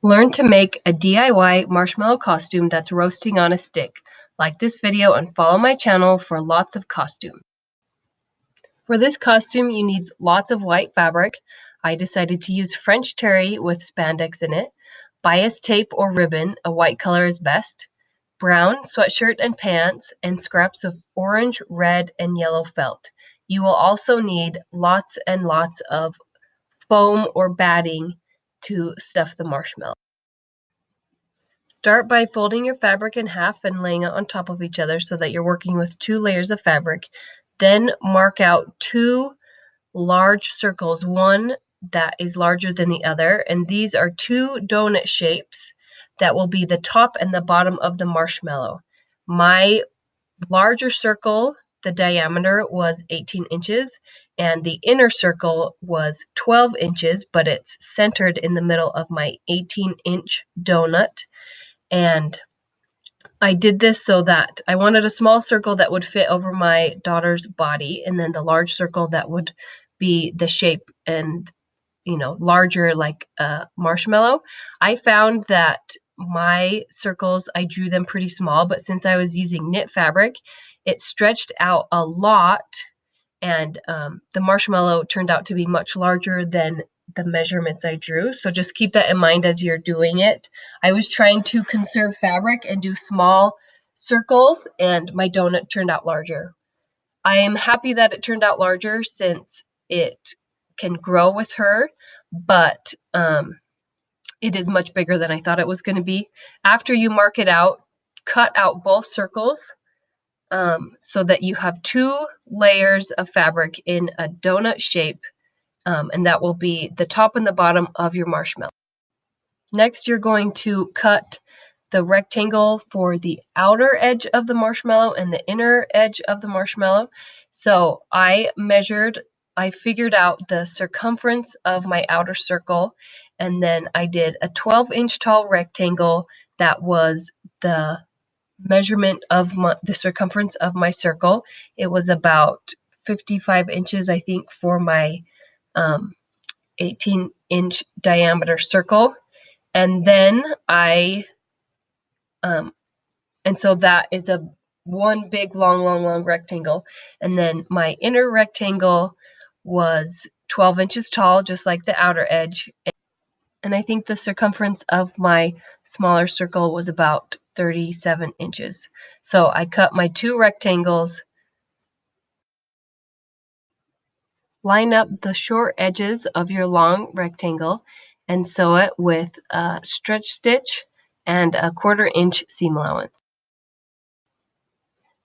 Learn to make a DIY marshmallow costume that's roasting on a stick. Like this video and follow my channel for lots of costume. For this costume, you need lots of white fabric. I decided to use French terry with spandex in it. Bias tape or ribbon, a white color is best. Brown sweatshirt and pants, and scraps of orange, red, and yellow felt. You will also need lots and lots of foam or batting to stuff the marshmallow. Start by folding your fabric in half and laying it on top of each other so that you're working with 2 layers of fabric. Then mark out 2 large circles, one that is larger than the other, and these are 2 donut shapes that will be the top and the bottom of the marshmallow. My larger circle, the diameter was 18 inches, and the inner circle was 12 inches, but it's centered in the middle of my 18-inch donut. And I did this so that I wanted a small circle that would fit over my daughter's body, and then the large circle that would be the shape and, larger like a marshmallow. I found that my circles, I drew them pretty small, but since I was using knit fabric, it stretched out a lot, and the marshmallow turned out to be much larger than the measurements I drew. So just keep that in mind as you're doing it. I was trying to conserve fabric and do small circles, and my donut turned out larger. I am happy that it turned out larger since it can grow with her, but it is much bigger than I thought it was going to be. After you mark it out, cut out both circles so that you have 2 layers of fabric in a donut shape, and that will be the top and the bottom of your marshmallow. Next, you're going to cut the rectangle for the outer edge of the marshmallow and the inner edge of the marshmallow. So I figured out the circumference of my outer circle, and then I did a 12-inch tall rectangle that was the measurement of the circumference of my circle. It was about 55 inches, I think, for my 18-inch diameter circle. And then and so that is one big long rectangle. And then my inner rectangle was 12 inches tall, just like the outer edge. And I think the circumference of my smaller circle was about 37 inches. So I cut my 2 rectangles, line up the short edges of your long rectangle, and sew it with a stretch stitch and a 1/4 inch seam allowance.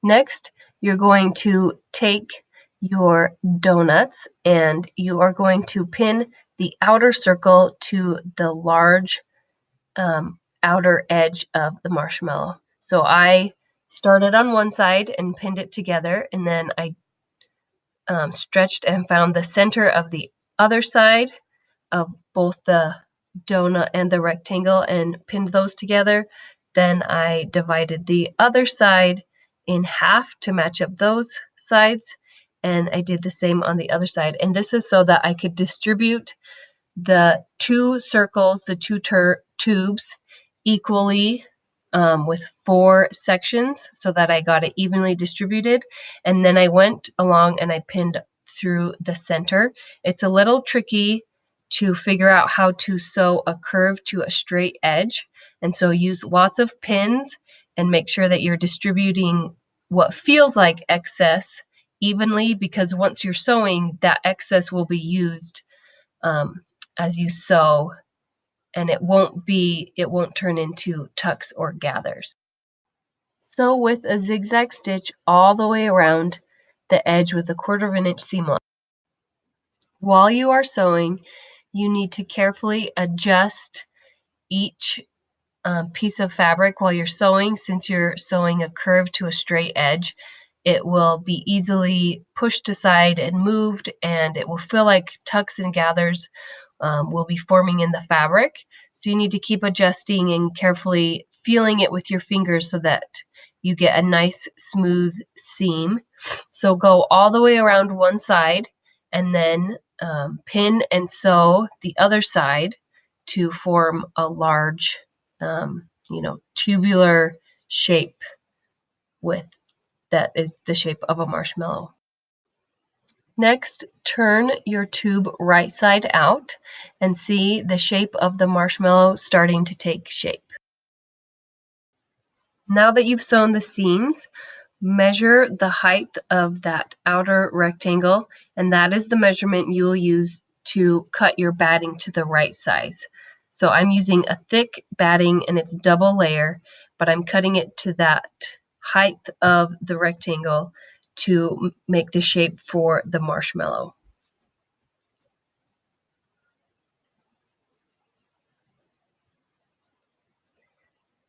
Next, you're going to take your donuts and you are going to pin the outer circle to the large outer edge of the marshmallow. So I started on one side and pinned it together, and then I stretched and found the center of the other side of both the donut and the rectangle and pinned those together. Then I divided the other side in half to match up those sides, and I did the same on the other side. And this is so that I could distribute the 2 circles, the 2 tubes, equally with 4 sections so that I got it evenly distributed. And then I went along and I pinned through the center. It's a little tricky to figure out how to sew a curve to a straight edge. And so use lots of pins and make sure that you're distributing what feels like excess evenly, because once you're sewing, that excess will be used as you sew, and it won't turn into tucks or gathers. Sew with a zigzag stitch all the way around the edge with a 1/4 inch seam allowance. While you are sewing, you need to carefully adjust each piece of fabric while you're sewing. Since you're sewing a curve to a straight edge, it will be easily pushed aside and moved, and it will feel like tucks and gathers will be forming in the fabric. So you need to keep adjusting and carefully feeling it with your fingers so that you get a nice smooth seam. So go all the way around one side and then pin and sew the other side to form a large, tubular shape that is the shape of a marshmallow. Next, turn your tube right side out and see the shape of the marshmallow starting to take shape. Now that you've sewn the seams, measure the height of that outer rectangle, and that is the measurement you will use to cut your batting to the right size. So I'm using a thick batting and it's double layer, but I'm cutting it to that height of the rectangle to make the shape for the marshmallow.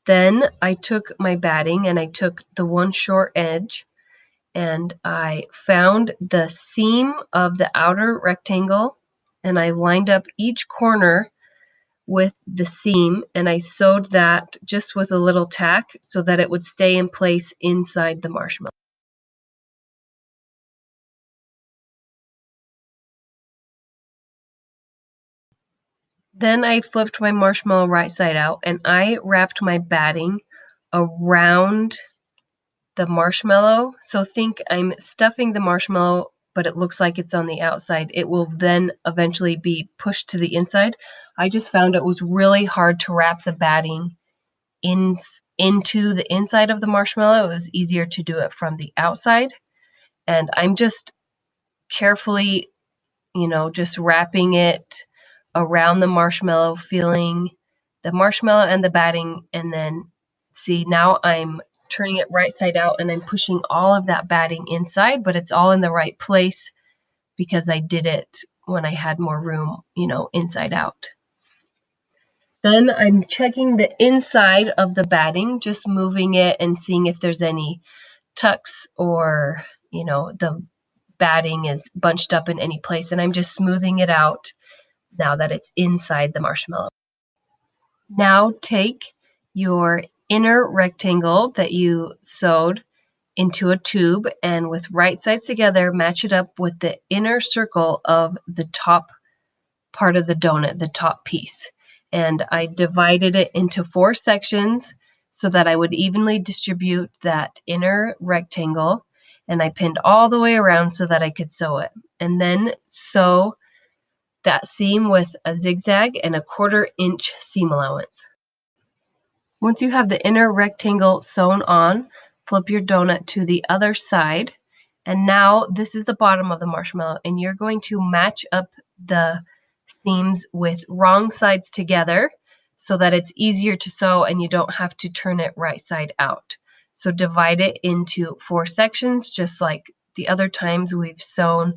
Then I took my batting and I took the one short edge and I found the seam of the outer rectangle and I lined up each corner with the seam and I sewed that just with a little tack so that it would stay in place inside the marshmallow. Then I flipped my marshmallow right side out and I wrapped my batting around the marshmallow. So think I'm stuffing the marshmallow, but it looks like it's on the outside. It will then eventually be pushed to the inside. I just found it was really hard to wrap the batting into the inside of the marshmallow. It was easier to do it from the outside. And I'm just carefully, just wrapping it around the marshmallow, feeling the marshmallow and the batting, and then see now I'm turning it right side out and I'm pushing all of that batting inside, but it's all in the right place because I did it when I had more room, inside out. Then I'm checking the inside of the batting, just moving it and seeing if there's any tucks or, the batting is bunched up in any place. And I'm just smoothing it out now that it's inside the marshmallow. Now take your inner rectangle that you sewed into a tube and with right sides together, match it up with the inner circle of the top part of the donut, the top piece. And I divided it into 4 sections so that I would evenly distribute that inner rectangle, and I pinned all the way around so that I could sew it. And then sew that seam with a zigzag and a 1/4 inch seam allowance. Once you have the inner rectangle sewn on, flip your donut to the other side. And now this is the bottom of the marshmallow, and you're going to match up the seams with wrong sides together so that it's easier to sew and you don't have to turn it right side out. So divide it into 4 sections, just like the other times we've sewn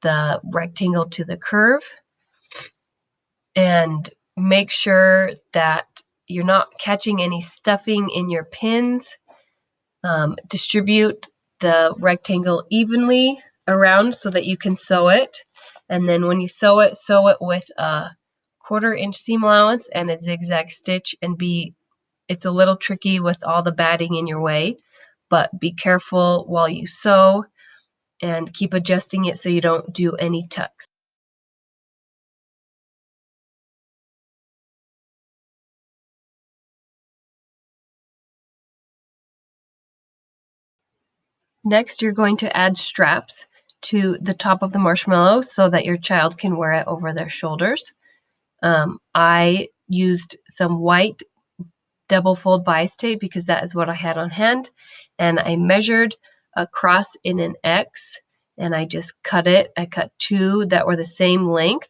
the rectangle to the curve. And make sure that you're not catching any stuffing in your pins. Distribute the rectangle evenly around so that you can sew it. And then when you sew it with a 1/4 inch seam allowance and a zigzag stitch, and it's a little tricky with all the batting in your way, but be careful while you sew and keep adjusting it so you don't do any tucks. Next, you're going to add straps to the top of the marshmallow so that your child can wear it over their shoulders. I used some white double fold bias tape because that is what I had on hand, and I measured across in an X and I just cut it. I cut 2 that were the same length,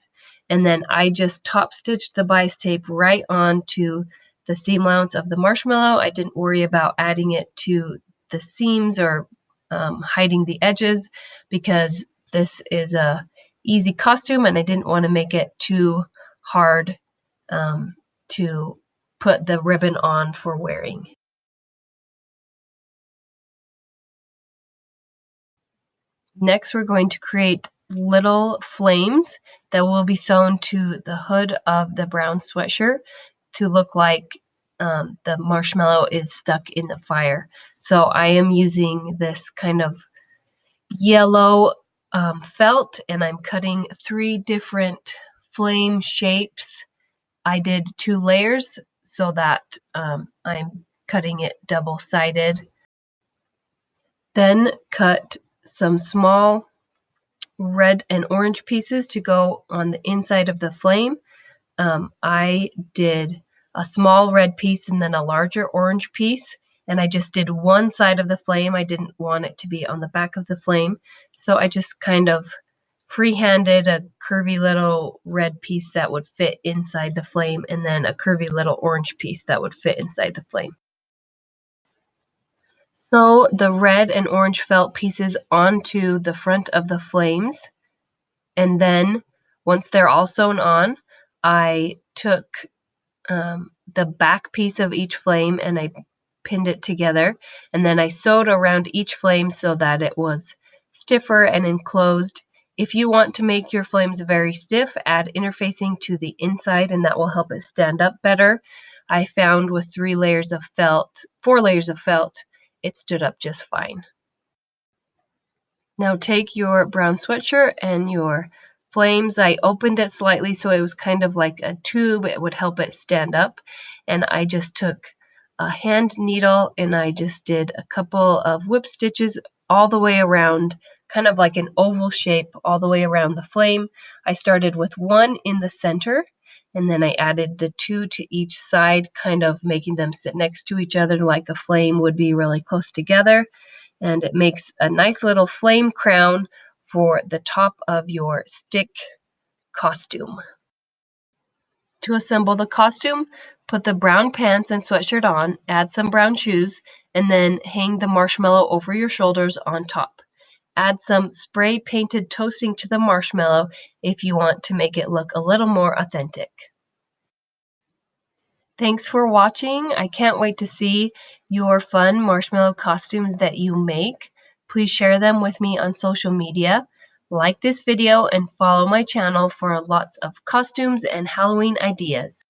and then I just top stitched the bias tape right onto the seam allowance of the marshmallow. I didn't worry about adding it to the seams or hiding the edges because this is a easy costume and I didn't want to make it too hard to put the ribbon on for wearing. Next, we're going to create little flames that will be sewn to the hood of the brown sweatshirt to look like the marshmallow is stuck in the fire. So I am using this kind of yellow felt, and I'm cutting 3 different flame shapes I did 2 layers so that I'm cutting it double-sided. Then cut some small red and orange pieces to go on the inside of the flame. I did a small red piece and then a larger orange piece, and I just did one side of the flame. I didn't want it to be on the back of the flame, so I just kind of free-handed a curvy little red piece that would fit inside the flame, and then a curvy little orange piece that would fit inside the flame. Sew the red and orange felt pieces onto the front of the flames, and then once they're all sewn on, I took the back piece of each flame and I pinned it together, and then I sewed around each flame so that it was stiffer and enclosed. If you want to make your flames very stiff, add interfacing to the inside and that will help it stand up better. I found with 4 layers of felt, it stood up just fine. Now take your brown sweatshirt and your flames. I opened it slightly so it was kind of like a tube. It would help it stand up. And I just took a hand needle and I just did a couple of whip stitches all the way around, kind of like an oval shape all the way around the flame. I started with 1 in the center, and then I added the 2 to each side, kind of making them sit next to each other like a flame would be really close together. And it makes a nice little flame crown for the top of your stick costume. To assemble the costume, put the brown pants and sweatshirt on, add some brown shoes, and then hang the marshmallow over your shoulders on top. Add some spray painted toasting to the marshmallow if you want to make it look a little more authentic. Thanks for watching. I can't wait to see your fun marshmallow costumes that you make. Please share them with me on social media. Like this video and follow my channel for lots of costumes and Halloween ideas.